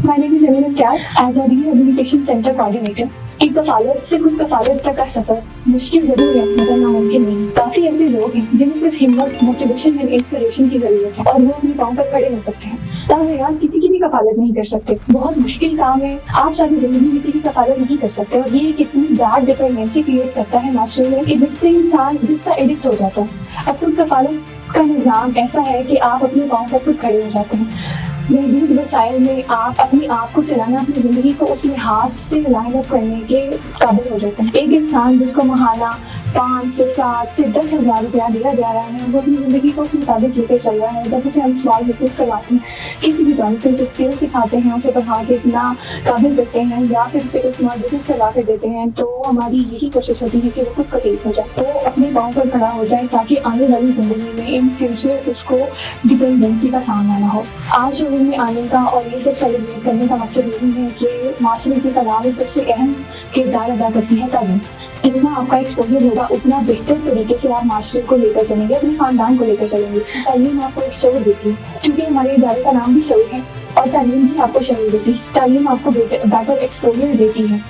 My name is Amina Kyas as a Rehabilitation Center Coordinator. कि कफालत से खुद कफालत तक का सफर मुश्किल जरूर है मगर नामुमकिन नहीं। काफी ऐसे लोग हैं जिन्हें सिर्फ हिम्मत, मोटिवेशन एंड इंस्पिरेशन की जरूरत है और वो अपने पाँव पर खड़े हो सकते हैं। ताहयात किसी की भी कफालत नहीं कर सकते, बहुत मुश्किल काम है। आप सारी जिंदगी किसी की कफालत नहीं कर सकते और ये एक इतनी बैड डिपेंडेंसी क्रिएट करता है माशरे में कि जिससे इंसान जिसका एडिक्ट हो जाता है। अब खुद कफालत का निज़ाम ऐसा है कि आप अपने पाँव पर खुद खड़े हो जाते हैं। महदूद वसाइल में आप अपने आप को चलाना, अपनी ज़िंदगी को उस लिहाज से लाइन अप करने के काबिल हो जाते हैं। एक इंसान जिसको महाना 5 से 7 से 10 हज़ार रुपया दिया जा रहा है, वो अपनी ज़िंदगी को उस मुताबिक लेकर चल रहा है। जब उसे हम स्मॉल बिजनेस करवाते हैं, किसी भी दौर पे उसे स्किल सिखाते हैं, उसे पढ़ा के इतना काबिल करते हैं या फिर उसे कोई स्मॉल बिजनेस करवा कर देते हैं, तो हमारी यही कोशिश होती है कि वो खुद कफील हो जाए, तो अपने पाँव पर खड़ा हो जाए ताकि आने वाली ज़िंदगी में इन फ्यूचर उसको डिपेंडेंसी का सामना ना हो। आज में आने का और ये सब सेलिब्रेट करने का मकसद यही है कि माशरे की फलाह में सबसे अहम किरदार अदा करती है तालीम। जितना आपका एक्सपोजर होगा उतना बेहतर तरीके से आप माशरे को लेकर चलेंगे, अपने खानदान को लेकर चलेंगे। तालीम आपको एक शऊर देती है, चूँकि हमारे इदारे का नाम भी शऊर है और तालीम भी आपको शऊर देती है। तालीम आपको बेटर एक्सपोजर देती है।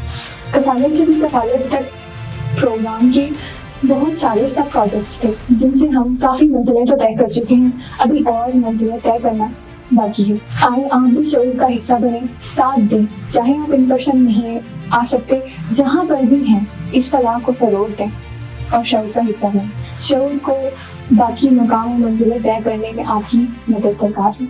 कफालत से भी कफालत तक प्रोग्राम के बहुत सारे सब प्रोजेक्ट्स थे जिनसे हम काफ़ी मंजिलें तो तय कर चुके हैं, अभी और मंजिलें तय करना बाकी है। आए आप भी शऊर का हिस्सा बने, साथ दें, चाहे आप इन पर्सन नहीं आ सकते, जहाँ पर भी हैं इस फलाह को फरोग दें और शऊर का हिस्सा बने। शऊर को बाकी मकाम मंजिलें तय करने में आपकी मदद दरकार है।